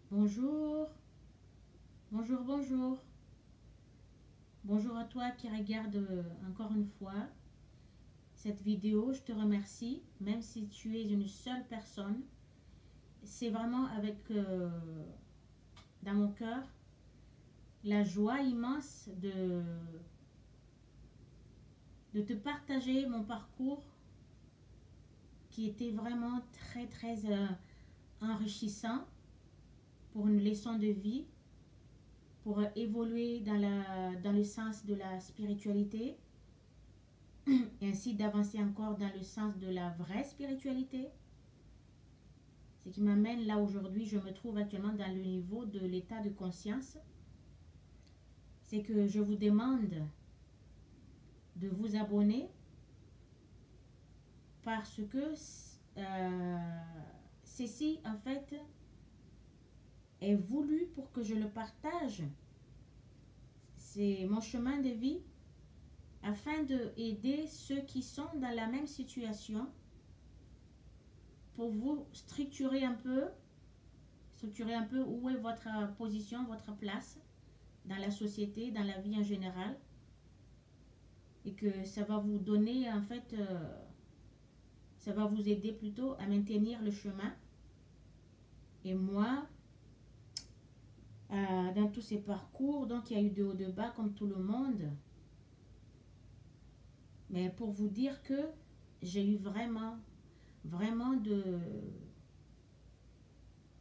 Bonjour, bonjour, bonjour. Bonjour à toi qui regarde encore une fois cette vidéo. Je te remercie, même si tu es une seule personne. C'est vraiment avec dans mon cœur la joie immense de te partager mon parcours qui était vraiment très enrichissant pour une leçon de vie, pour évoluer dans le sens de la spiritualité et ainsi d'avancer encore dans le sens de la vraie spiritualité. Ce qui m'amène là aujourd'hui, je me trouve actuellement dans le niveau de l'état de conscience. C'est que je vous demande de vous abonner parce que ceci en fait est voulu pour que je le partage. C'est mon chemin de vie afin d'aider ceux qui sont dans la même situation pour vous structurer un peu où est votre position, votre place dans la société, dans la vie en général, et que ça va vous donner en fait, ça va vous aider plutôt à maintenir le chemin. Et moi, dans tous ces parcours, donc il y a eu de haut de bas comme tout le monde, mais pour vous dire que j'ai eu vraiment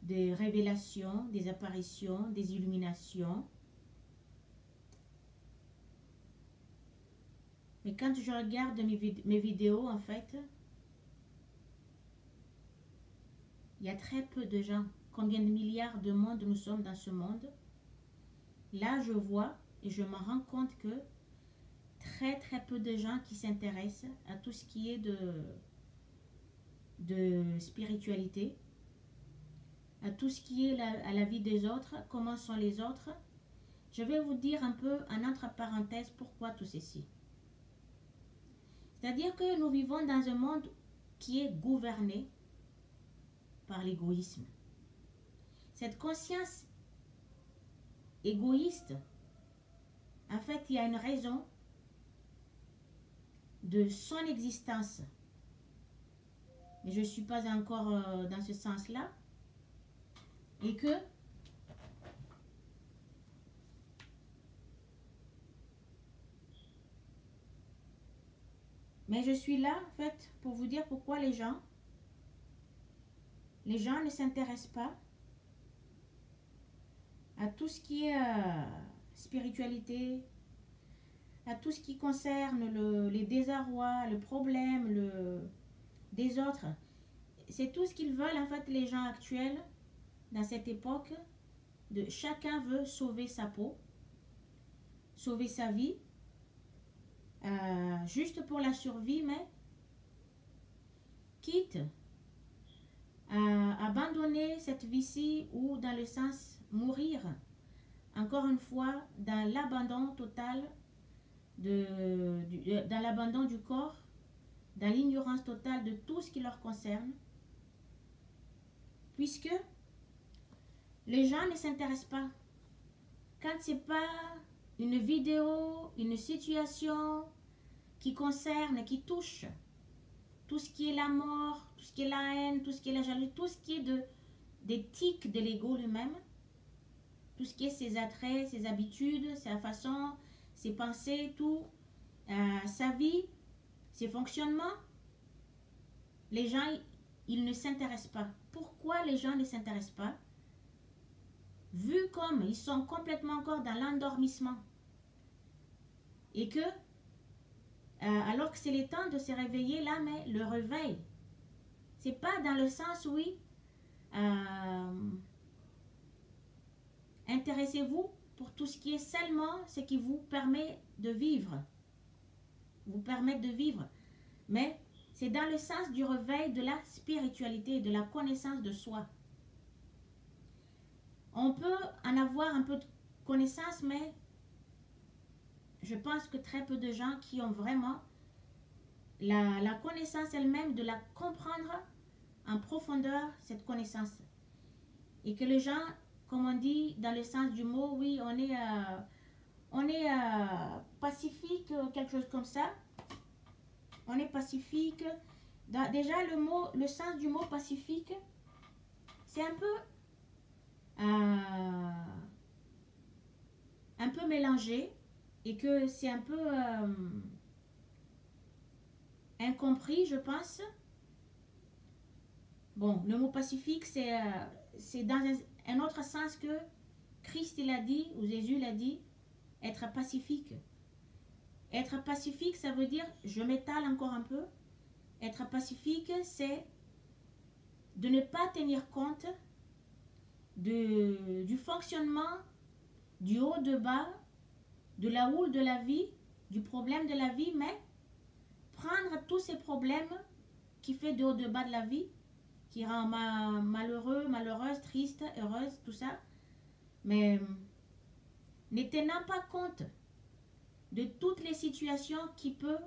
des révélations, des apparitions, des illuminations. Mais quand je regarde mes vidéos, en fait, il y a très peu de gens. Combien de milliards de mondes nous sommes dans ce monde? Là, je vois et je me rends compte que très peu de gens qui s'intéressent à tout ce qui est de spiritualité, à tout ce qui est à la vie des autres, comment sont les autres. Je vais vous dire un peu en entre parenthèses pourquoi tout ceci. C'est-à-dire que nous vivons dans un monde qui est gouverné par l'égoïsme. Cette conscience égoïste, en fait, il y a une raison de son existence. Mais je ne suis pas encore dans ce sens-là. Et que mais je suis là, en fait, pour vous dire pourquoi les gens ne s'intéressent pas à tout ce qui est spiritualité, à tout ce qui concerne les désarrois, le problème des autres. C'est tout ce qu'ils veulent, en fait, les gens actuels, dans cette époque, de chacun veut sauver sa peau, sauver sa vie, juste pour la survie, mais quitte à abandonner cette vie-ci ou dans le sens mourir, encore une fois, dans l'abandon total, dans l'abandon du corps, dans l'ignorance totale de tout ce qui leur concerne, puisque les gens ne s'intéressent pas. Quand c'est pas une vidéo, une situation qui concerne, qui touche tout ce qui est la mort, tout ce qui est la haine, tout ce qui est la jalousie, tout ce qui est des tics de l'ego lui-même, tout ce qui est ses attraits, ses habitudes, sa façon, ses pensées, tout, sa vie, ses fonctionnements, les gens, ils ne s'intéressent pas. Pourquoi les gens ne s'intéressent pas? Vu comme ils sont complètement encore dans l'endormissement et que alors que c'est le temps de se réveiller là, mais le réveil, c'est pas dans le sens oui, intéressez-vous pour tout ce qui est seulement ce qui vous permet de vivre, mais c'est dans le sens du réveil de la spiritualité, de la connaissance de soi. On peut en avoir un peu de connaissance, mais je pense que très peu de gens qui ont vraiment la connaissance elle-même, de la comprendre en profondeur, cette connaissance. Et que les gens comme on dit dans le sens du mot, oui, on est pacifique, quelque chose comme ça. On est pacifique. Déjà, le sens du mot pacifique, c'est un peu mélangé et que c'est un peu incompris, je pense. Bon, le mot pacifique, c'est dans un autre sens que Christ l'a dit, ou Jésus l'a dit, être pacifique. Être pacifique, ça veut dire, je m'étale encore un peu, être pacifique, c'est de ne pas tenir compte du fonctionnement, du haut, de bas, de la houle de la vie, du problème de la vie, mais prendre tous ces problèmes qui fait de haut, de bas de la vie, qui rend malheureux, malheureuse, triste, heureuse, tout ça, mais ne tenant pas compte de toutes les situations qui peuvent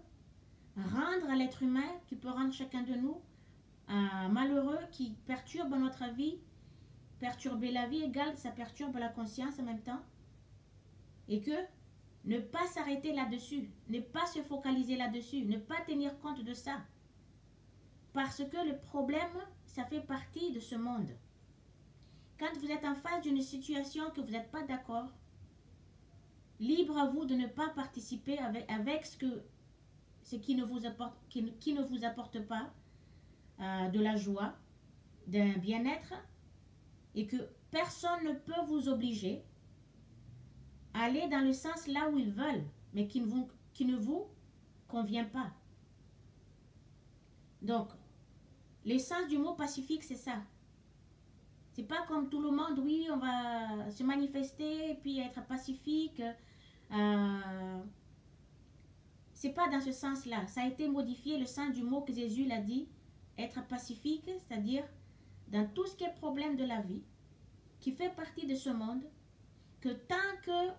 rendre l'être humain, qui peut rendre chacun de nous malheureux, qui perturbe notre vie. Perturber la vie égale, ça perturbe la conscience en même temps. Et que ne pas s'arrêter là-dessus, ne pas se focaliser là-dessus, ne pas tenir compte de ça. Parce que le problème, ça fait partie de ce monde. Quand vous êtes en face d'une situation que vous n'êtes pas d'accord, libre à vous de ne pas participer avec ce qui ne vous apporte pas de la joie, d'un bien-être, et que personne ne peut vous obliger à aller dans le sens là où ils veulent, mais qui ne vous convient pas. Donc, l'essence du mot pacifique, c'est ça. C'est pas comme tout le monde, oui, on va se manifester et puis être pacifique. C'est pas dans ce sens-là. Ça a été modifié, le sens du mot que Jésus l'a dit, être pacifique, c'est-à-dire dans tout ce qui est problème de la vie, qui fait partie de ce monde, que tant que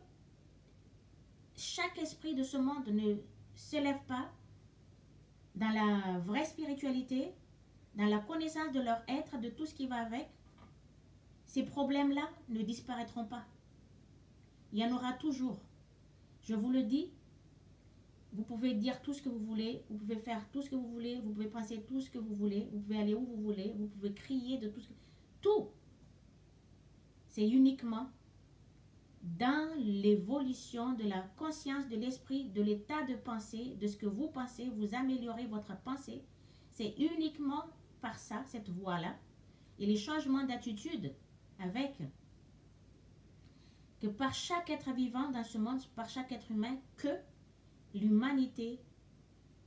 chaque esprit de ce monde ne s'élève pas dans la vraie spiritualité, dans la connaissance de leur être, de tout ce qui va avec, ces problèmes-là ne disparaîtront pas. Il y en aura toujours. Je vous le dis, vous pouvez dire tout ce que vous voulez, vous pouvez faire tout ce que vous voulez, vous pouvez penser tout ce que vous voulez, vous pouvez aller où vous voulez, vous pouvez crier de tout ce que... Tout! C'est uniquement dans l'évolution de la conscience, de l'esprit, de l'état de pensée, de ce que vous pensez, vous améliorez votre pensée. C'est uniquement par ça, cette voie-là, et les changements d'attitude avec, que par chaque être vivant dans ce monde, par chaque être humain, que l'humanité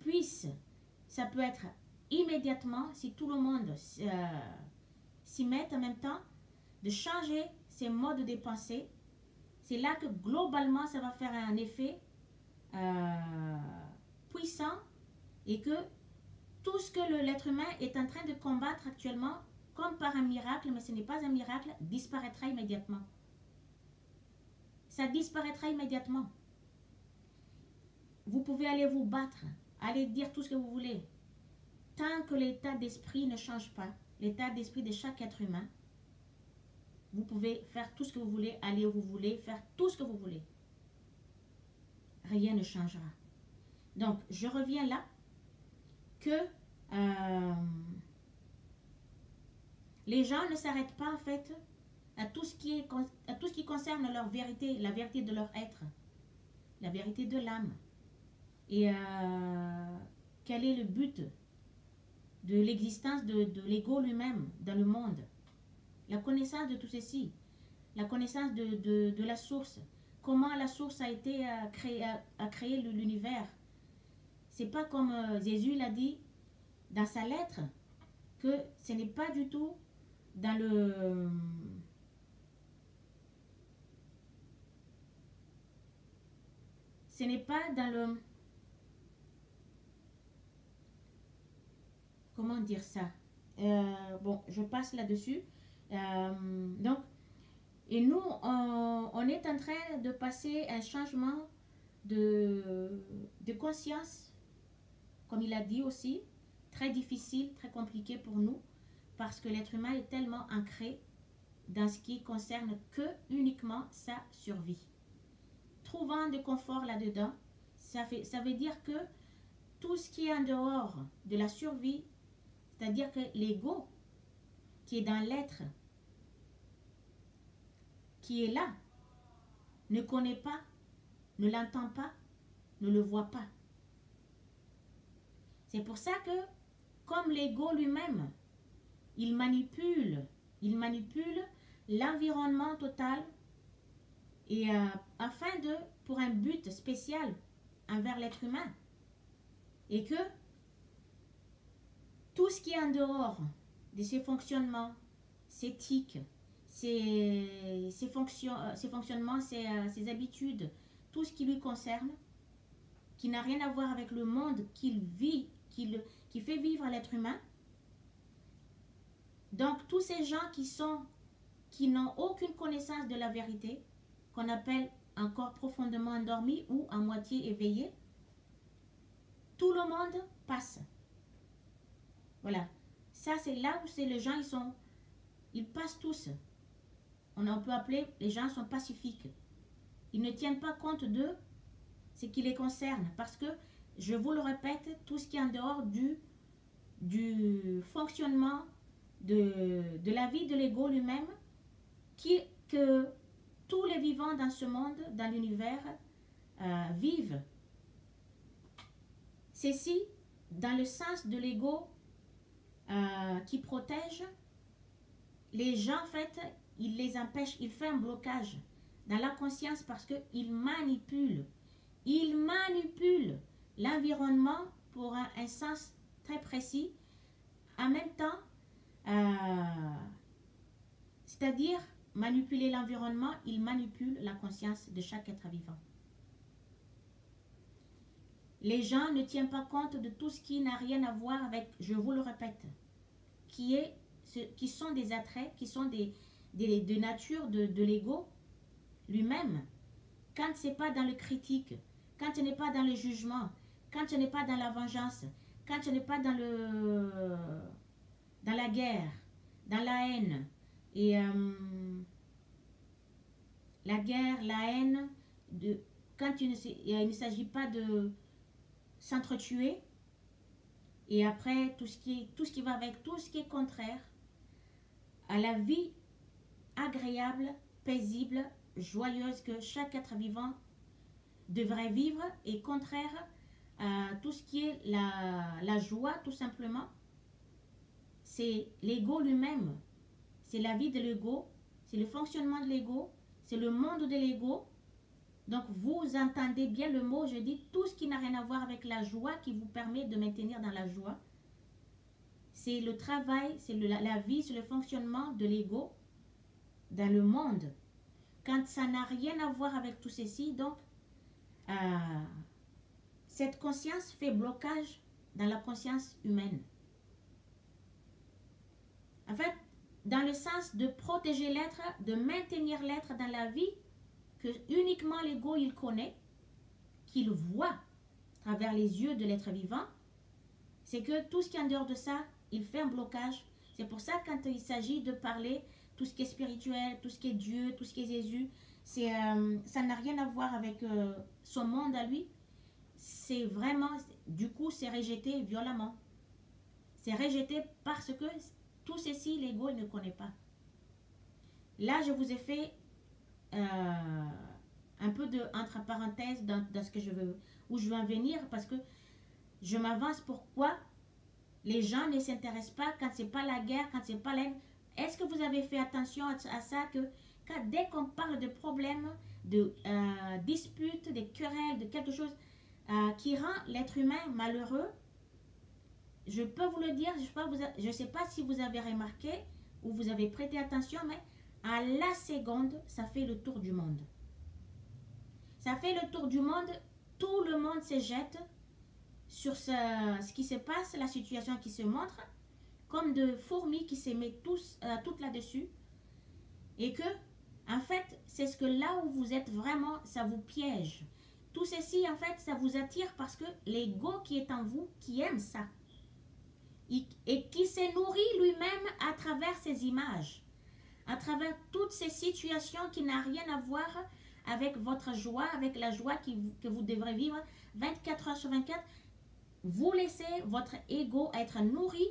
puisse, ça peut être immédiatement, si tout le monde s'y met en même temps, de changer ses modes de pensée. C'est là que globalement ça va faire un effet puissant et que tout ce que l'être humain est en train de combattre actuellement, comme par un miracle, mais ce n'est pas un miracle, disparaîtra immédiatement. Ça disparaîtra immédiatement. Vous pouvez aller vous battre, aller dire tout ce que vous voulez. Tant que l'état d'esprit ne change pas, l'état d'esprit de chaque être humain, vous pouvez faire tout ce que vous voulez, aller où vous voulez, faire tout ce que vous voulez. Rien ne changera. Donc, je reviens là, que les gens ne s'arrêtent pas en fait à tout ce qui concerne leur vérité, la vérité de leur être, la vérité de l'âme. Et quel est le but de l'existence de l'ego lui-même dans le monde? La connaissance de tout ceci, la connaissance de la source, comment la source a été à créer l'univers. C'est pas comme Jésus l'a dit dans sa lettre, que ce n'est pas du tout dans le... Ce n'est pas dans le... Comment dire ça? Bon, je passe là-dessus. Donc, et nous, on est en train de passer un changement de conscience, comme il a dit aussi, très difficile, très compliqué pour nous, parce que l'être humain est tellement ancré dans ce qui concerne que uniquement sa survie. Trouvant de confort là-dedans, ça veut dire que tout ce qui est en dehors de la survie, c'est-à-dire que l'ego qui est dans l'être, qui est là, ne connaît pas, ne l'entend pas, ne le voit pas. C'est pour ça que, comme l'ego lui-même, il manipule l'environnement total et pour un but spécial envers l'être humain. Et que tout ce qui est en dehors de ses fonctionnements, ses tics, ses fonctionnements, ses habitudes, tout ce qui lui concerne, qui n'a rien à voir avec le monde qu'il vit, qui fait vivre l'être humain. Donc tous ces gens qui n'ont aucune connaissance de la vérité, qu'on appelle encore profondément endormis ou à moitié éveillés, tout le monde passe. Voilà. Ça, c'est là où les gens, ils passent tous. On peut appeler, les gens sont pacifiques. Ils ne tiennent pas compte de ce qui les concerne. Parce que, je vous le répète, tout ce qui est en dehors du fonctionnement de la vie de l'ego lui-même, que tous les vivants dans ce monde, dans l'univers, vivent. Ceci, dans le sens de l'ego qui protège, les gens, en fait, il les empêche, il fait un blocage dans la conscience parce qu'il manipule. Il manipule l'environnement pour un sens très précis. En même temps, c'est-à-dire manipuler l'environnement, il manipule la conscience de chaque être vivant. Les gens ne tiennent pas compte de tout ce qui n'a rien à voir avec, je vous le répète, qui sont des attraits, qui sont de nature de l'ego lui-même. Quand ce n'est pas dans le critique, quand ce n'est pas dans le jugement, quand ce n'est pas dans la vengeance, quand ce n'est pas dans la guerre, dans la haine, et la guerre, la haine, quand il ne s'agit pas de s'entretuer, et après tout ce qui va avec, tout ce qui est contraire à la vie agréable, paisible, joyeuse que chaque être vivant devrait vivre, et contraire à tout ce qui est la joie, tout simplement. C'est l'ego lui-même, c'est la vie de l'ego, c'est le fonctionnement de l'ego, c'est le monde de l'ego. Donc vous entendez bien le mot, je dis tout ce qui n'a rien à voir avec la joie, qui vous permet de maintenir dans la joie. C'est le travail, c'est la vie, c'est le fonctionnement de l'ego dans le monde. Quand ça n'a rien à voir avec tout ceci, donc cette conscience fait blocage dans la conscience humaine. En fait, dans le sens de protéger l'être, de maintenir l'être dans la vie que uniquement l'ego il connaît, qu'il voit à travers les yeux de l'être vivant, c'est que tout ce qui est en dehors de ça, il fait un blocage. C'est pour ça quand il s'agit de parler tout ce qui est spirituel, tout ce qui est Dieu, tout ce qui est Jésus, ça n'a rien à voir avec son monde à lui. C'est vraiment, du coup, c'est rejeté violemment. C'est rejeté parce que tout ceci, l'ego ne connaît pas. Là, je vous ai fait un peu entre parenthèses dans ce que où je veux en venir, parce que je m'avance. Pourquoi les gens ne s'intéressent pas quand c'est pas la guerre, quand c'est pas l'aide? Est-ce que vous avez fait attention à ça, que dès qu'on parle de problèmes, de disputes, de querelles, de quelque chose qui rend l'être humain malheureux, je peux vous le dire, je ne sais pas si vous avez remarqué ou vous avez prêté attention, mais à la seconde, ça fait le tour du monde. Ça fait le tour du monde, tout le monde se jette sur ce qui se passe, la situation qui se montre, comme de fourmis qui se mettent toutes là-dessus. Et que, en fait, c'est ce que là où vous êtes vraiment, ça vous piège. Tout ceci, en fait, ça vous attire parce que l'ego qui est en vous, qui aime ça, et qui se nourrit lui-même à travers ces images, à travers toutes ces situations qui n'ont rien à voir avec votre joie, avec la joie que vous devrez vivre 24 heures sur 24. Vous laissez votre ego être nourri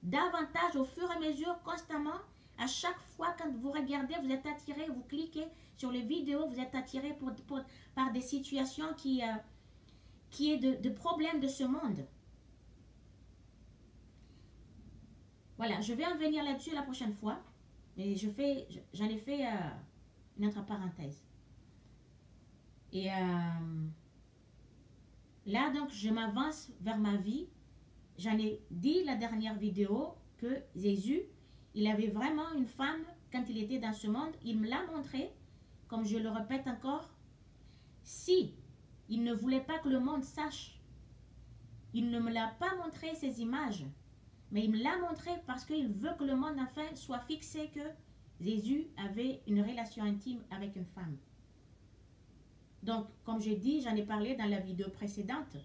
davantage au fur et à mesure, constamment. À chaque fois quand vous regardez, vous êtes attiré, vous cliquez sur les vidéos, vous êtes attiré par des situations qui est de problèmes de ce monde. Voilà, je vais en venir là-dessus la prochaine fois. Mais j'en ai fait une autre parenthèse. Et là, donc, je m'avance vers ma vie. J'en ai dit la dernière vidéo que Jésus, il avait vraiment une femme quand il était dans ce monde. Il me l'a montré, comme je le répète encore. Si il ne voulait pas que le monde sache, il ne me l'a pas montré ces images. Mais il me l'a montré parce qu'il veut que le monde enfin soit fixé que Jésus avait une relation intime avec une femme. Donc, comme j'ai dit, j'en ai parlé dans la vidéo précédente.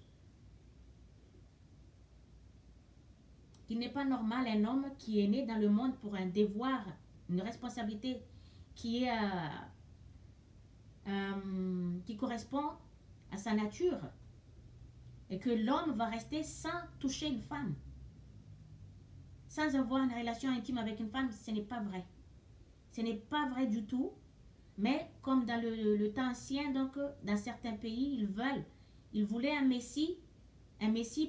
Il n'est pas normal un homme qui est né dans le monde pour un devoir, une responsabilité qui correspond à sa nature et que l'homme va rester sans toucher une femme. Sans avoir une relation intime avec une femme, ce n'est pas vrai. Ce n'est pas vrai du tout. Mais comme dans le temps ancien, donc dans certains pays, ils voulaient un messie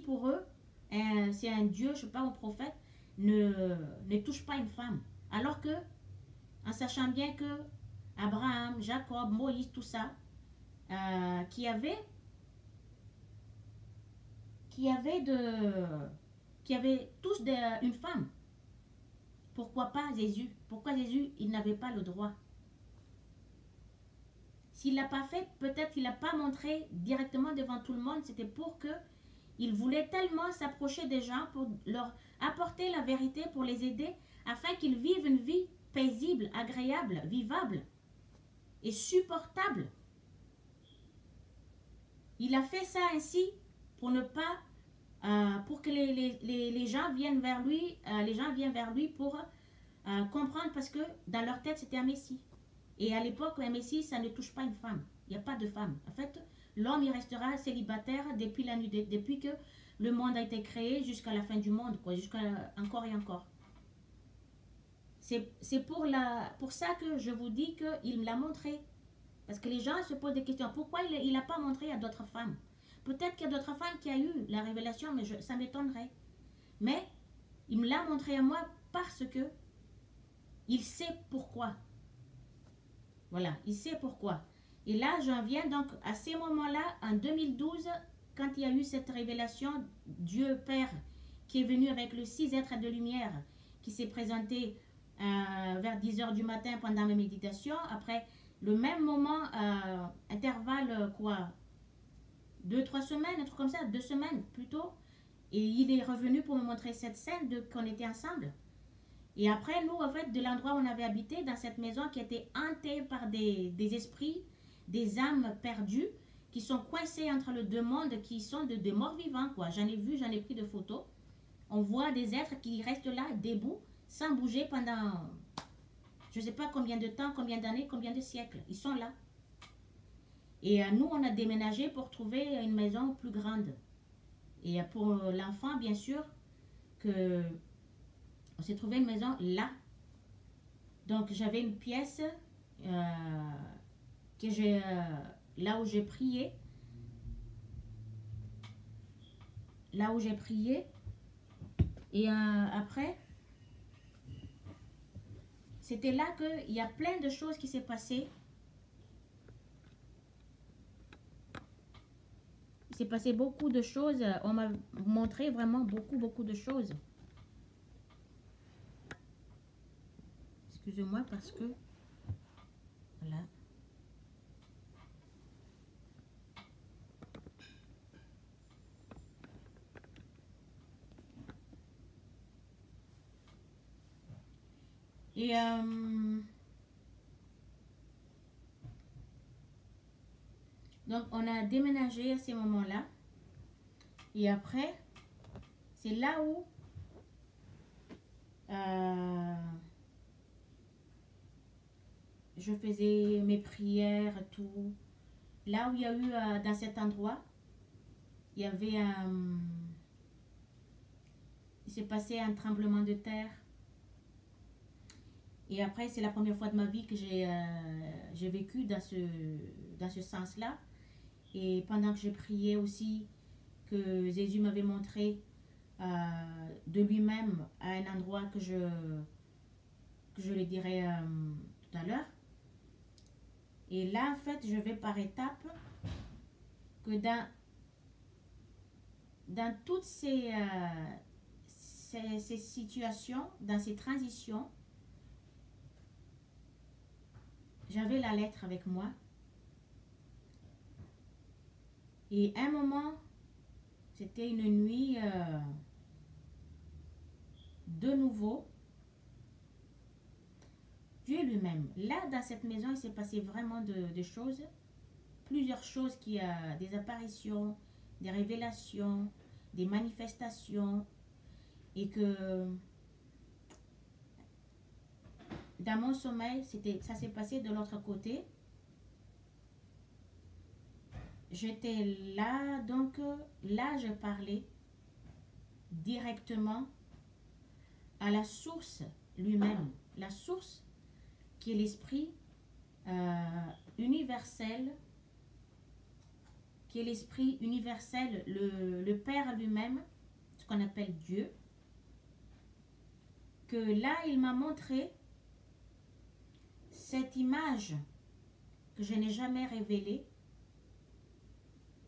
pour eux. C'est un Dieu, je ne sais pas, un prophète, ne touche pas une femme. Alors que, en sachant bien que Abraham, Jacob, Moïse, tout ça, qui avaient tous une femme. Pourquoi pas Jésus? Pourquoi Jésus, il n'avait pas le droit? S'il ne l'a pas fait, peut-être qu'il n'a pas montré directement devant tout le monde. C'était pour que il voulait tellement s'approcher des gens pour leur apporter la vérité, pour les aider, afin qu'ils vivent une vie paisible, agréable, vivable et supportable. Il a fait ça ainsi pour ne pas pour que les gens viennent vers lui, pour comprendre, parce que dans leur tête c'était un messie. Et à l'époque, un messie, ça ne touche pas une femme. Il n'y a pas de femme. En fait, l'homme, il restera célibataire depuis que le monde a été créé jusqu'à la fin du monde, quoi, jusqu'à encore et encore. C'est pour ça que je vous dis qu'il me l'a montré. Parce que les gens se posent des questions. Pourquoi il n'a pas montré à d'autres femmes? Peut-être qu'il y a d'autres femmes qui ont eu la révélation, mais ça m'étonnerait. Mais il me l'a montré à moi parce que il sait pourquoi. Voilà, il sait pourquoi. Et là, j'en viens donc à ces moments-là, en 2012, quand il y a eu cette révélation, Dieu Père, qui est venu avec le 6 êtres de lumière, qui s'est présenté vers 10 h du matin pendant mes méditations. Après, le même moment, intervalle, 2-3 semaines, un truc comme ça, 2 semaines plutôt. Et il est revenu pour me montrer cette scène qu'on était ensemble. Et après, nous, en fait, de l'endroit où on avait habité, dans cette maison qui était hantée par des esprits, des âmes perdues, qui sont coincées entre les deux mondes, qui sont de morts vivants, quoi. J'en ai vu, j'en ai pris de photos. On voit des êtres qui restent là, debout, sans bouger pendant, je ne sais pas combien de temps, combien d'années, combien de siècles. Ils sont là. Et nous, on a déménagé pour trouver une maison plus grande. Et pour l'enfant, bien sûr, on s'est trouvé une maison là. Donc, j'avais une pièce là où j'ai prié. Là où j'ai prié. Et après, c'était là qu'il y a plein de choses qui s'est passées. Il s'est passé beaucoup de choses. On m'a montré vraiment beaucoup de choses. Excusez-moi parce que... Voilà. Et... donc, on a déménagé à ces moments-là. Et après, c'est là où je faisais mes prières, tout. Là où il y a eu, dans cet endroit, il y avait un... il s'est passé un tremblement de terre. Et après, c'est la première fois de ma vie que j'ai vécu dans ce sens-là. Et pendant que je priais aussi, que Jésus m'avait montré de lui-même à un endroit que je le dirai tout à l'heure. Et là, en fait, je vais par étapes que dans toutes ces situations, dans ces transitions, j'avais la lettre avec moi. Et un moment, c'était une nuit de nouveau, Dieu lui-même. Là, dans cette maison, il s'est passé vraiment de choses, plusieurs choses des apparitions, des révélations, des manifestations, et que dans mon sommeil, ça s'est passé de l'autre côté. J'étais là, donc là, je parlais directement à la source lui-même, la source qui est l'esprit universel, qui est l'esprit universel, le Père lui-même, ce qu'on appelle Dieu, que là, il m'a montré cette image que je n'ai jamais révélée.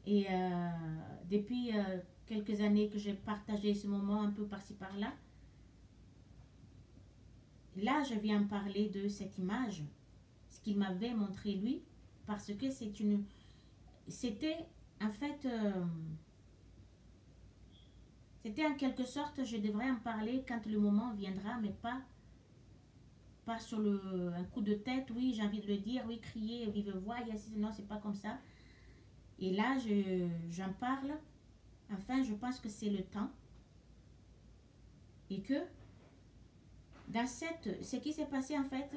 Et depuis quelques années que j'ai partagé ce moment un peu par-ci par-là, là, je viens parler de cette image, ce qu'il m'avait montré lui, parce que c'était en fait, c'était en quelque sorte, je devrais en parler quand le moment viendra, mais pas sur un coup de tête, oui, j'ai envie de le dire, oui, crier, vive voix, non, c'est pas comme ça. Et là, j'en parle, enfin, je pense que c'est le temps, et que dans ce qui s'est passé en fait,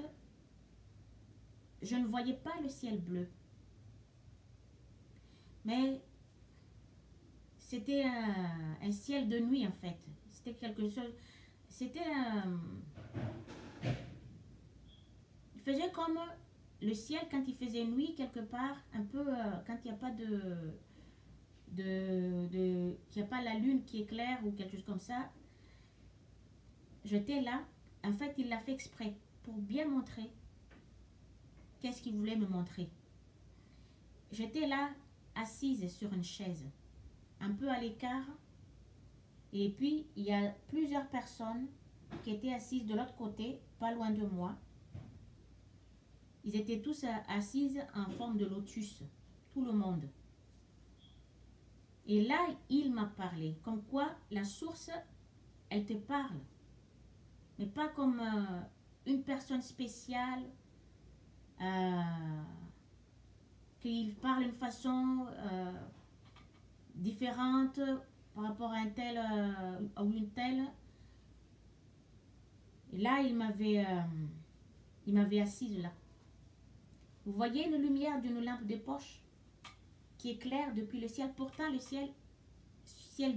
je ne voyais pas le ciel bleu. Mais c'était un ciel de nuit en fait. C'était quelque chose... C'était il faisait comme le ciel quand il faisait nuit quelque part, un peu quand il n'y a pas qu'il n'y a pas la lune qui éclaire ou quelque chose comme ça. J'étais là. En fait, il l'a fait exprès pour bien montrer qu'est-ce qu'il voulait me montrer. J'étais là, assise sur une chaise, un peu à l'écart. Et puis, il y a plusieurs personnes qui étaient assises de l'autre côté, pas loin de moi. Ils étaient tous assises en forme de lotus, tout le monde. Et là, il m'a parlé, comme quoi la source, elle te parle. Mais pas comme une personne spéciale, qu'il parle d'une façon différente par rapport à un tel ou une telle. Et là, il m'avait assise là. Vous voyez une lumière d'une lampe de poche qui éclaire depuis le ciel. Pourtant, le ciel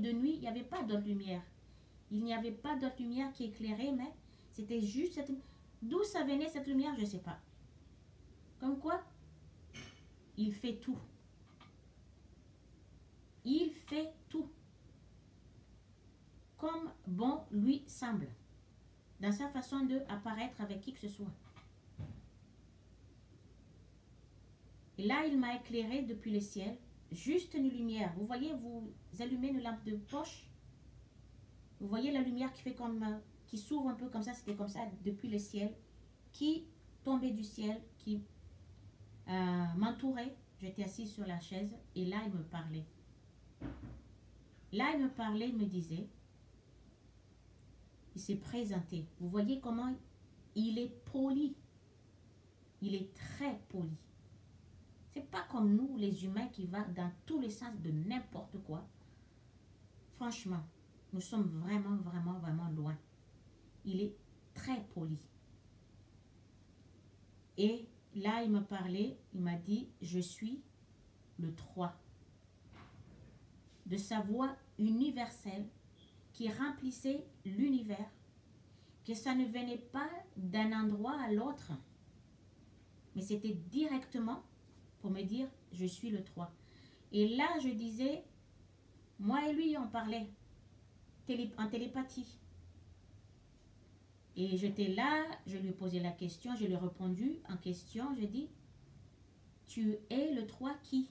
de nuit, il n'y avait pas d'autre lumière. Il n'y avait pas d'autre lumière qui éclairait, mais c'était juste cette... D'où ça venait cette lumière, je ne sais pas. Comme quoi, il fait tout. Il fait tout. Comme bon lui semble. Dans sa façon d'apparaître avec qui que ce soit. Et là, il m'a éclairé depuis le ciel. Juste une lumière. Vous voyez, vous allumez une lampe de poche. Vous voyez la lumière qui fait comme... qui s'ouvre un peu comme ça. C'était comme ça depuis le ciel. Qui tombait du ciel. Qui m'entourait. J'étais assise sur la chaise. Et là, il me parlait. Là, il me parlait, il me disait... Il s'est présenté. Vous voyez comment il est poli. Il est très poli. C'est pas comme nous, les humains, qui vont dans tous les sens de n'importe quoi. Franchement, nous sommes vraiment, vraiment, vraiment loin. Il est très poli. Et là, il m'a parlé, il m'a dit, je suis le 3. De sa voix universelle qui remplissait l'univers, que ça ne venait pas d'un endroit à l'autre, mais c'était directement pour me dire, je suis le 3. Et là, je disais, moi et lui, on parlait en télépathie. Et j'étais là, je lui ai posé la question, je lui ai répondu en question, je dis, tu es le 3 qui?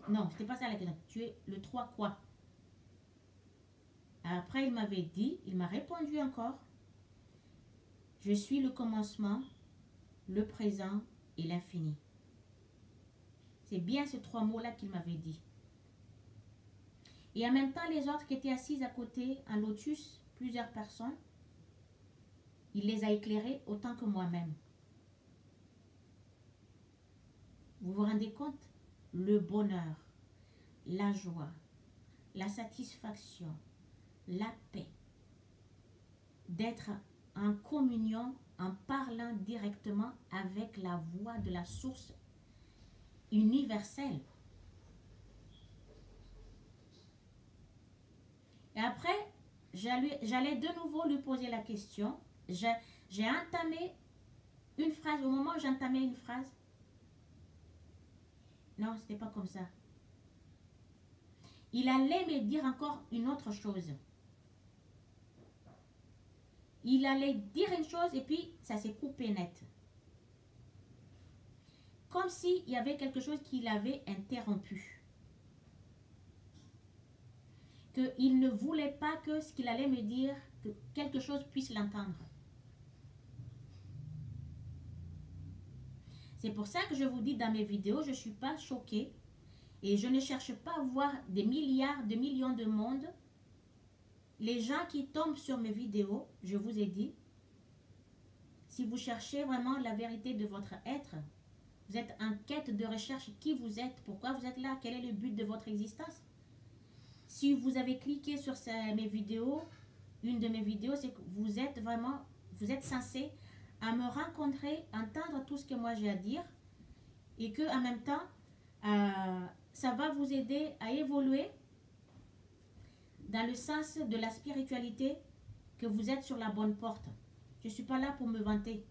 Non, c'était pas ça la question. Tu es le 3 quoi? Après, il m'avait dit, il m'a répondu encore, je suis le commencement, le présent et l'infini. C'est bien ces 3 mots-là qu'il m'avait dit. Et en même temps, les autres qui étaient assises à côté, en lotus, plusieurs personnes, il les a éclairés autant que moi-même. Vous vous rendez compte? Le bonheur, la joie, la satisfaction, la paix, d'être en communion, en parlant directement avec la voix de la source universelle. Et après, j'allais de nouveau lui poser la question. J'ai entamé une phrase. Au moment où j'entamais une phrase, non, c'était pas comme ça. Il allait me dire encore une autre chose. Il allait dire une chose et puis ça s'est coupé net. Comme s'il y avait quelque chose qui l'avait interrompu. Qu'il ne voulait pas que ce qu'il allait me dire, que quelque chose puisse l'entendre. C'est pour ça que je vous dis dans mes vidéos, je ne suis pas choquée et je ne cherche pas à voir des milliards, de millions de monde. Les gens qui tombent sur mes vidéos, je vous ai dit, si vous cherchez vraiment la vérité de votre être, vous êtes en quête de recherche qui vous êtes, pourquoi vous êtes là, quel est le but de votre existence. Si vous avez cliqué sur mes vidéos, une de mes vidéos, c'est que vous êtes vraiment, vous êtes censé à me rencontrer, entendre tout ce que moi j'ai à dire et que en même temps, ça va vous aider à évoluer dans le sens de la spiritualité, que vous êtes sur la bonne porte. Je ne suis pas là pour me vanter.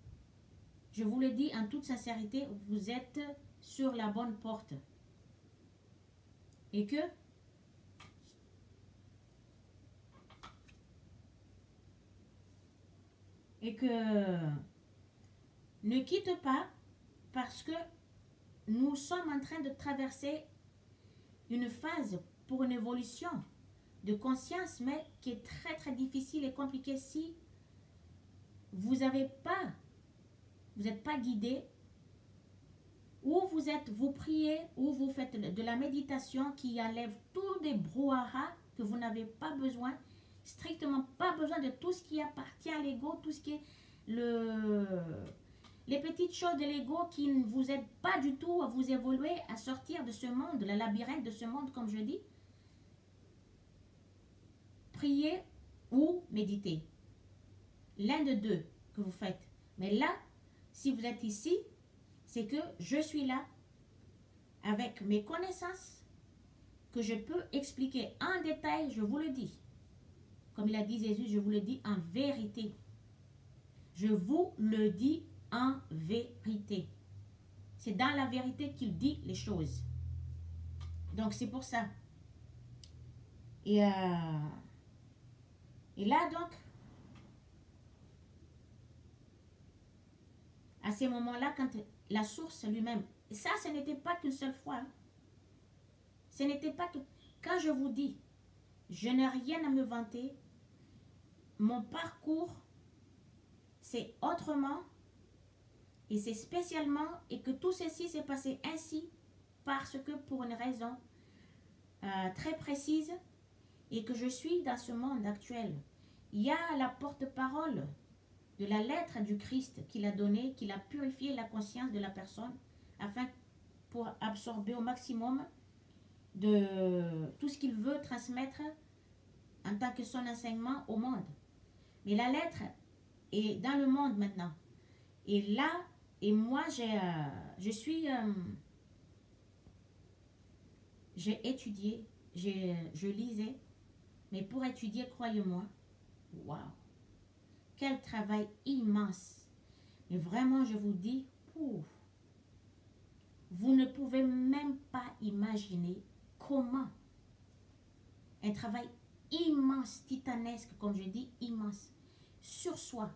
Je vous le dis en toute sincérité, vous êtes sur la bonne porte. Et que ne quitte pas parce que nous sommes en train de traverser une phase pour une évolution de conscience, mais qui est très très difficile et compliquée si vous n'êtes pas guidé, ou vous priez, ou vous faites de la méditation qui enlève tous les brouhahas que vous n'avez pas besoin, strictement pas besoin de tout ce qui appartient à l'ego, tout ce qui est les petites choses de l'ego qui ne vous aident pas du tout à vous évoluer, à sortir de ce monde, le labyrinthe de ce monde, comme je dis. Priez ou méditez. L'un de deux que vous faites. Mais là, si vous êtes ici, c'est que je suis là avec mes connaissances que je peux expliquer en détail, je vous le dis. Comme il a dit Jésus, je vous le dis en vérité. Je vous le dis en vérité. C'est dans la vérité qu'il dit les choses. Donc c'est pour ça. Et là donc, à ces moments-là, quand la source lui-même, ça ce n'était pas qu'une seule fois. Ce n'était pas que, quand je vous dis, je n'ai rien à me vanter, mon parcours, c'est autrement, et c'est spécialement, et que tout ceci s'est passé ainsi, parce que pour une raison très précise, et que je suis dans ce monde actuel. Il y a la porte-parole de la lettre du Christ qu'il a donnée, qu'il a purifié la conscience de la personne, afin pour absorber au maximum de tout ce qu'il veut transmettre en tant que son enseignement au monde. Mais la lettre est dans le monde maintenant. Et là, Et moi, j'ai étudié, je lisais, mais pour étudier, croyez-moi, waouh, quel travail immense. Mais vraiment, je vous dis, ouf, vous ne pouvez même pas imaginer comment un travail immense, titanesque, comme je dis, immense, sur soi,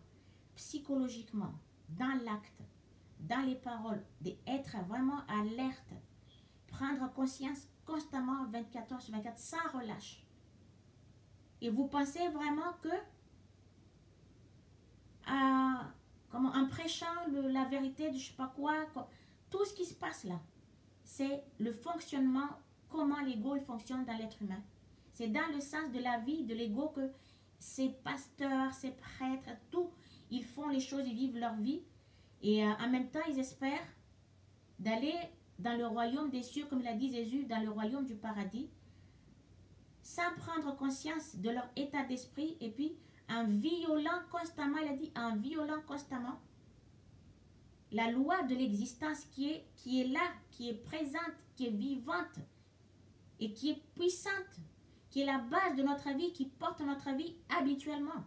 psychologiquement, dans l'acte, dans les paroles, d'être vraiment alerte, prendre conscience constamment 24 heures sur 24, sans relâche. Et vous pensez vraiment que en prêchant la vérité de je sais pas quoi, tout ce qui se passe là, c'est le fonctionnement, comment l'ego fonctionne dans l'être humain. C'est dans le sens de la vie, de l'ego que ces pasteurs, ces prêtres, tout, ils font les choses, ils vivent leur vie. Et en même temps, ils espèrent d'aller dans le royaume des cieux, comme l'a dit Jésus, dans le royaume du paradis, sans prendre conscience de leur état d'esprit, et puis en violant constamment, il a dit, en violant constamment la loi de l'existence qui est là, qui est présente, qui est vivante, et qui est puissante, qui est la base de notre vie, qui porte notre vie habituellement.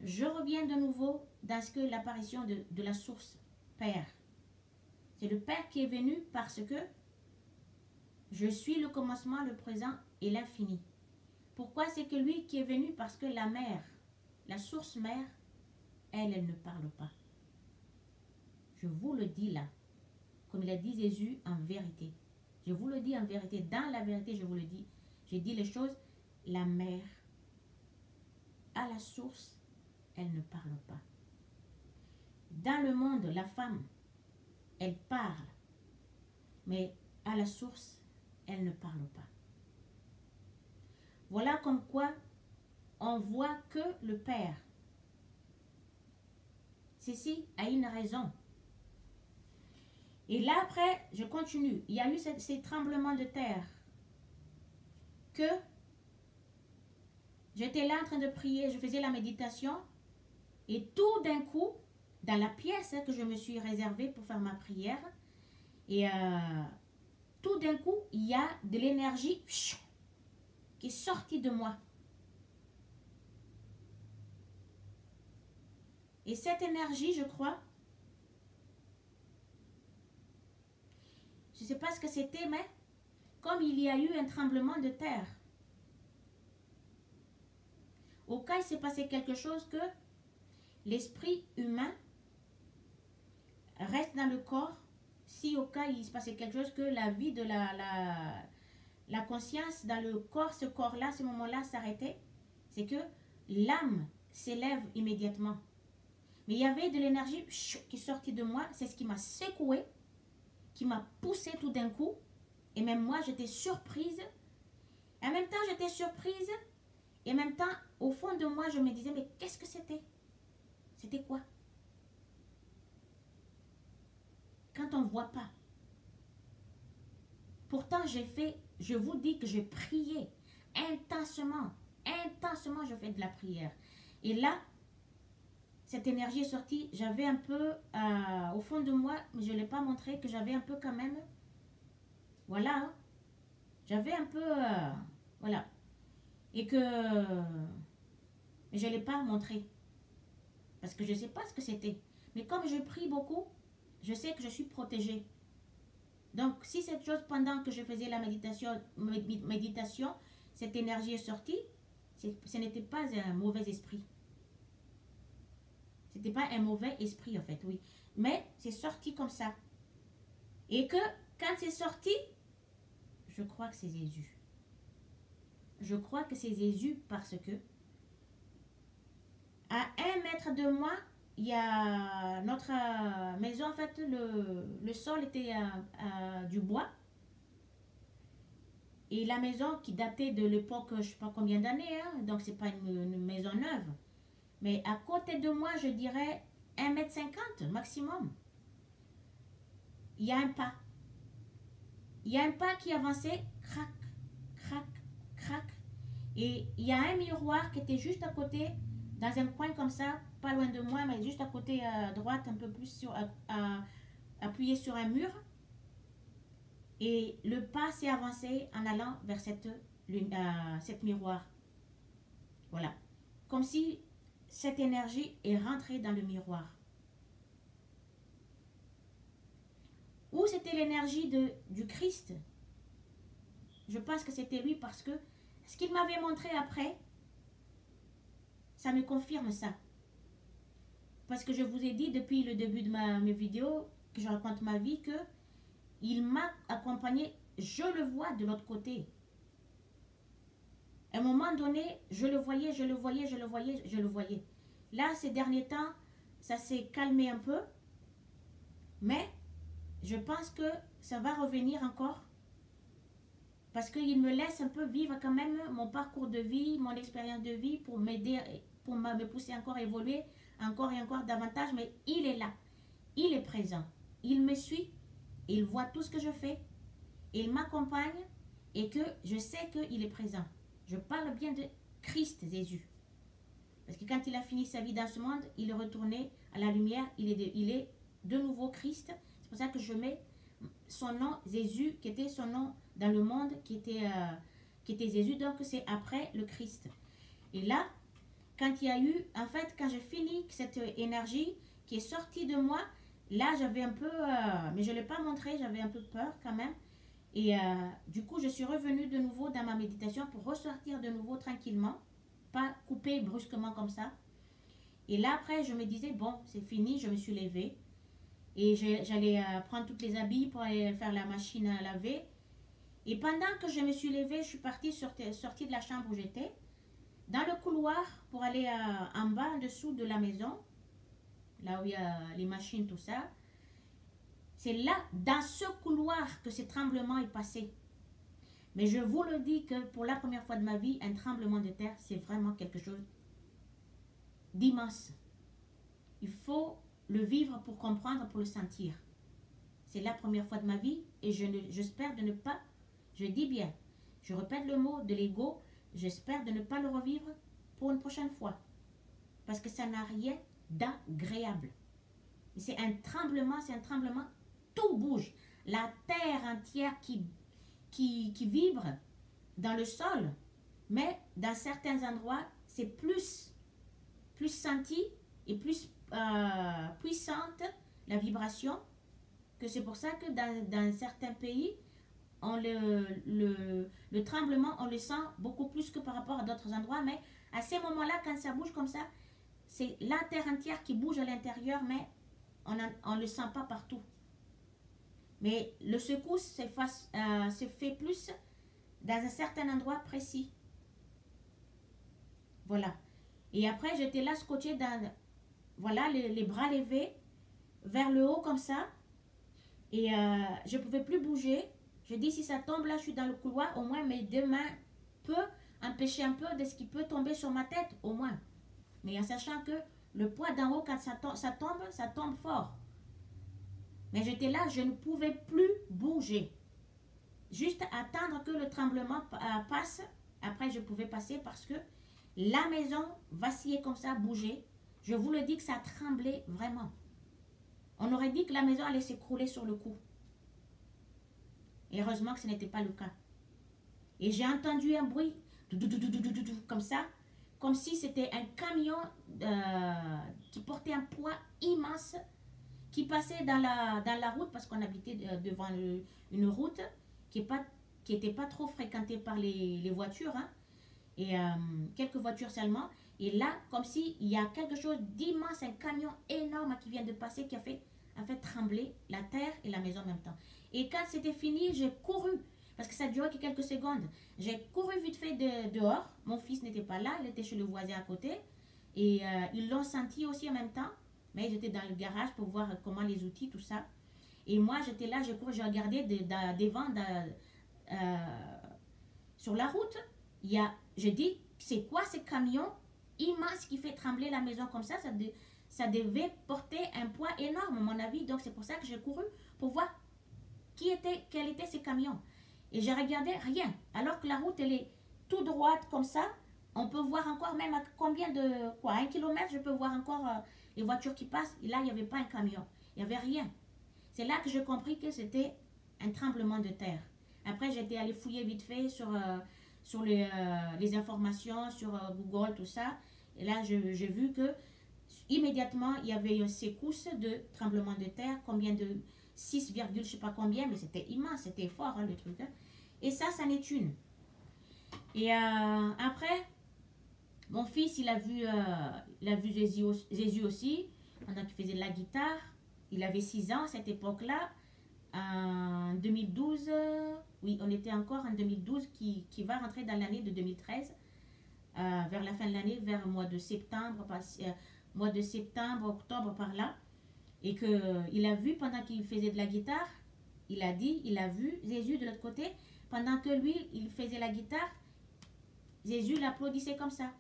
Je reviens de nouveau dans ce que l'apparition de la source Père. C'est le Père qui est venu parce que je suis le commencement, le présent et l'infini. Pourquoi? C'est que lui qui est venu parce que la mère, la source mère, elle ne parle pas. Je vous le dis là, comme il a dit Jésus en vérité. Je vous le dis en vérité, dans la vérité je vous le dis. Je dis les choses, la mère, à la source, elle ne parle pas. Dans le monde, la femme, elle parle, mais à la source, elle ne parle pas. Voilà comme quoi on voit que le Père, ceci a une raison. Et là après, je continue. Il y a eu ces tremblements de terre que j'étais là en train de prier, je faisais la méditation et tout d'un coup, dans la pièce que je me suis réservée pour faire ma prière, et tout d'un coup, il y a de l'énergie qui est sortie de moi. Et cette énergie, je crois, je ne sais pas ce que c'était, mais comme il y a eu un tremblement de terre, au cas il s'est passé quelque chose que l'esprit humain reste dans le corps, si au cas il se passait quelque chose que la vie de la conscience dans le corps, ce corps-là, ce moment-là s'arrêtait, c'est que l'âme s'élève immédiatement. Mais il y avait de l'énergie qui sortait de moi, c'est ce qui m'a secoué, qui m'a poussé tout d'un coup, et même moi j'étais surprise. Et en même temps j'étais surprise, et en même temps au fond de moi je me disais mais qu'est-ce que c'était? C'était quoi? Quand on ne voit pas. Pourtant je vous dis que j'ai prié intensément, je fais de la prière. Et là, cette énergie est sortie, j'avais un peu au fond de moi, mais je ne l'ai pas montré, que j'avais un peu quand même, voilà, hein, j'avais un peu, voilà, et que, mais je ne l'ai pas montré, parce que je ne sais pas ce que c'était. Mais comme je prie beaucoup, je sais que je suis protégée. Donc, si cette chose, pendant que je faisais la méditation, cette énergie est sortie, ce n'était pas un mauvais esprit. Ce n'était pas un mauvais esprit, en fait, oui. Mais c'est sorti comme ça. Et que, quand c'est sorti, je crois que c'est Jésus. Je crois que c'est Jésus parce que, à 1 mètre de moi, il y a notre maison, en fait, le sol était du bois. Et la maison qui datait de l'époque, je ne sais pas combien d'années, hein, donc c'est pas une maison neuve. Mais à côté de moi, je dirais 1,50 m maximum. Il y a un pas. Il y a un pas qui avançait, crac, crac, crac. Et il y a un miroir qui était juste à côté, dans un coin comme ça, pas loin de moi, mais juste à côté à droite, un peu plus sur, appuyé sur un mur. Et le pas s'est avancé en allant vers cette miroir. Voilà. Comme si cette énergie est rentrée dans le miroir. Ou c'était l'énergie du Christ. Je pense que c'était lui parce que ce qu'il m'avait montré après, ça me confirme ça. Parce que je vous ai dit depuis le début de mes vidéos, que je raconte ma vie, que il m'a accompagné, je le vois de l'autre côté. À un moment donné, je le voyais, je le voyais, je le voyais, je le voyais. Là, ces derniers temps, ça s'est calmé un peu. Mais je pense que ça va revenir encore. Parce qu'il me laisse un peu vivre quand même mon parcours de vie, mon expérience de vie pour m'aider, pour me pousser encore à évoluer, encore et encore davantage. Mais il est là, il est présent, il me suit, il voit tout ce que je fais, il m'accompagne et que je sais qu'il est présent. Je parle bien de Christ Jésus. Parce que quand il a fini sa vie dans ce monde, il est retourné à la lumière, il est de nouveau Christ. C'est pour ça que je mets son nom Jésus, qui était son nom dans le monde, qui était Jésus, donc c'est après le Christ. Et là, quand il y a eu, en fait, quand j'ai fini cette énergie qui est sortie de moi, là j'avais un peu, mais je ne l'ai pas montré, j'avais un peu peur quand même. Et du coup, je suis revenue de nouveau dans ma méditation pour ressortir de nouveau tranquillement, pas couper brusquement comme ça. Et là, après, je me disais, bon, c'est fini, je me suis levée. Et j'allais prendre toutes les habits pour aller faire la machine à laver. Et pendant que je me suis levée, je suis partie sortie de la chambre où j'étais, dans le couloir pour aller en bas, en dessous de la maison, là où il y a les machines, tout ça. C'est là, dans ce couloir, que ce tremblement est passé. Mais je vous le dis que pour la première fois de ma vie, un tremblement de terre, c'est vraiment quelque chose d'immense. Il faut le vivre pour comprendre, pour le sentir. C'est la première fois de ma vie et j'espère de ne pas, je dis bien, je répète le mot de l'ego, j'espère de ne pas le revivre pour une prochaine fois. Parce que ça n'a rien d'agréable. C'est un tremblement, tout bouge. La terre entière qui vibre dans le sol, mais dans certains endroits, c'est plus senti et plus puissante la vibration, que c'est pour ça que dans certains pays, le tremblement, on le sent beaucoup plus que par rapport à d'autres endroits, mais à ces moments-là, quand ça bouge comme ça, c'est la terre entière qui bouge à l'intérieur, mais on ne le sent pas partout. Mais le secousse se fait plus dans un certain endroit précis. Voilà. Et après, j'étais là scotchée dans, voilà, les bras levés vers le haut comme ça. Et je ne pouvais plus bouger. Je dis, si ça tombe là, je suis dans le couloir, au moins mes deux mains peuvent empêcher un peu de ce qui peut tomber sur ma tête, au moins. Mais en sachant que le poids d'en haut, quand ça tombe fort. Mais j'étais là, je ne pouvais plus bouger. Juste attendre que le tremblement passe. Après, je pouvais passer parce que la maison vacillait comme ça, bougeait. Je vous le dis que ça tremblait vraiment. On aurait dit que la maison allait s'écrouler sur le coup. Et heureusement que ce n'était pas le cas. Et j'ai entendu un bruit comme ça, comme si c'était un camion qui portait un poids immense, qui passait dans la route, parce qu'on habitait devant une route qui n'était pas trop fréquentée par les voitures, hein, et quelques voitures seulement. Et là, comme s'il y a quelque chose d'immense, un camion énorme qui vient de passer, qui a fait trembler la terre et la maison en même temps. Et quand c'était fini, j'ai couru, parce que ça durait que quelques secondes. J'ai couru vite fait dehors. Mon fils n'était pas là, il était chez le voisin à côté. Et ils l'ont senti aussi en même temps. Mais ils étaient dans le garage pour voir comment les outils, tout ça. Et moi, j'étais là, j'ai couru, j'ai regardé devant, sur la route. Je dis, c'est quoi ce camion immense qui fait trembler la maison comme ça? Ça devait porter un poids énorme, à mon avis. Donc, c'est pour ça que j'ai couru pour voir quel était ce camion. Et j'ai regardé, rien. Alors que la route, elle est tout droite comme ça. On peut voir encore même à combien de... Quoi, 1 kilomètre, je peux voir encore les voitures qui passent. Et là, il n'y avait pas un camion. Il n'y avait rien. C'est là que j'ai compris que c'était un tremblement de terre. Après, j'étais allée fouiller vite fait sur les informations, sur Google, tout ça. Et là, j'ai vu que immédiatement, il y avait une secousse de tremblement de terre. Combien de 6, je sais pas combien, mais c'était immense, c'était fort hein, le truc. Hein. Et ça n'est une. Et après, mon fils, il a vu Jésus aussi, pendant qu'il faisait de la guitare. Il avait 6 ans à cette époque-là. En 2012, oui, on était encore en 2012, qui va rentrer dans l'année de 2013, vers la fin de l'année, vers le mois de septembre, octobre par là. Et qu'il a vu, pendant qu'il faisait de la guitare, il a dit, il a vu Jésus de l'autre côté, pendant que lui, il faisait la guitare, Jésus l'applaudissait comme ça.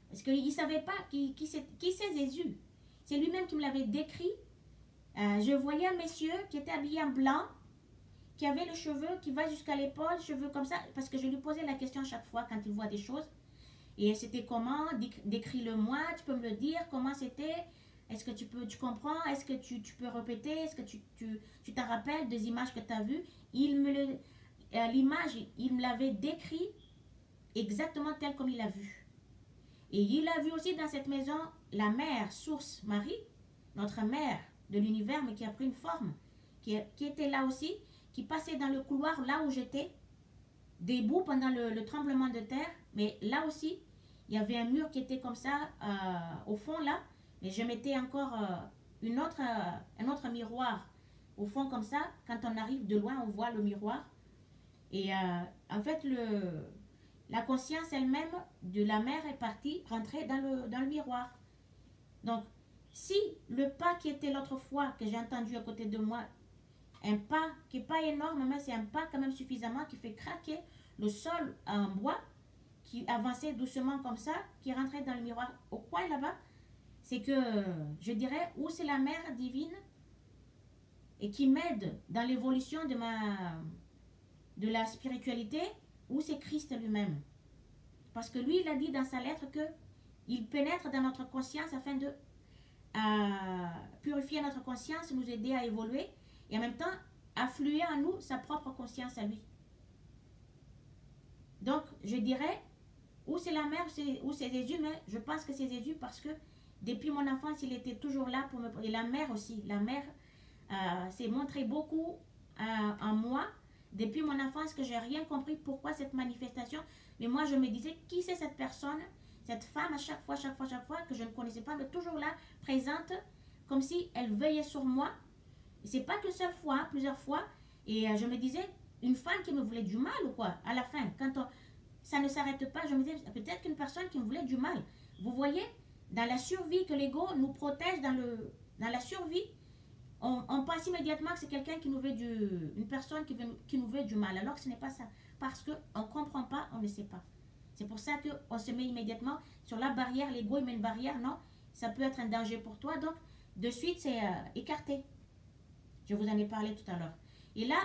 Parce qu'il ne savait pas qui c'est Jésus. C'est lui-même qui me l'avait décrit. Je voyais un monsieur qui était habillé en blanc, qui avait le cheveu qui va jusqu'à l'épaule, cheveux comme ça, parce que je lui posais la question chaque fois quand il voit des choses. Et c'était comment, décris-le-moi, tu peux me le dire, comment c'était, est-ce que tu comprends, est-ce que tu peux répéter, est-ce que tu t'en rappelles des images que tu as vues. L'image, il me l'avait décrit exactement tel comme il l'a vu. Et il a vu aussi dans cette maison la mère, source Marie, notre mère de l'univers, mais qui a pris une forme, qui était là aussi, qui passait dans le couloir là où j'étais, debout pendant le tremblement de terre. Mais là aussi, il y avait un mur qui était comme ça, au fond là, mais je mettais encore un autre miroir au fond comme ça. Quand on arrive de loin, on voit le miroir. Et en fait, la conscience elle-même de la mère est partie, rentrer dans le miroir. Donc, si le pas qui était l'autre fois, que j'ai entendu à côté de moi, un pas qui n'est pas énorme, mais c'est un pas quand même suffisamment qui fait craquer le sol en bois, qui avançait doucement comme ça, qui rentrait dans le miroir au coin là-bas, c'est que je dirais où c'est la mère divine et qui m'aide dans l'évolution de la spiritualité, ou c'est Christ lui-même. Parce que lui, il a dit dans sa lettre que il pénètre dans notre conscience afin de purifier notre conscience, nous aider à évoluer et en même temps affluer en nous sa propre conscience à lui. Donc, je dirais, ou c'est la mère, ou c'est Jésus, mais je pense que c'est Jésus parce que depuis mon enfance, il était toujours là pour me... Et la mère aussi, la mère s'est montrée beaucoup en moi depuis mon enfance, que j'ai rien compris pourquoi cette manifestation. Mais moi, je me disais, qui c'est cette personne, cette femme à chaque fois que je ne connaissais pas, mais toujours là, présente, comme si elle veillait sur moi. C'est pas qu'une seule fois, plusieurs fois. Et je me disais, une femme qui me voulait du mal ou quoi, à la fin, ça ne s'arrête pas, je me disais, peut-être qu'une personne qui me voulait du mal. Vous voyez, dans la survie que l'ego nous protège, dans la survie, on pense immédiatement que c'est quelqu'un qui nous veut une personne qui nous veut du mal, alors que ce n'est pas ça. Parce qu'on ne comprend pas, on ne sait pas. C'est pour ça qu'on se met immédiatement sur la barrière, l'ego il met une barrière, non, ça peut être un danger pour toi, donc de suite c'est écarté. Je vous en ai parlé tout à l'heure. Et là,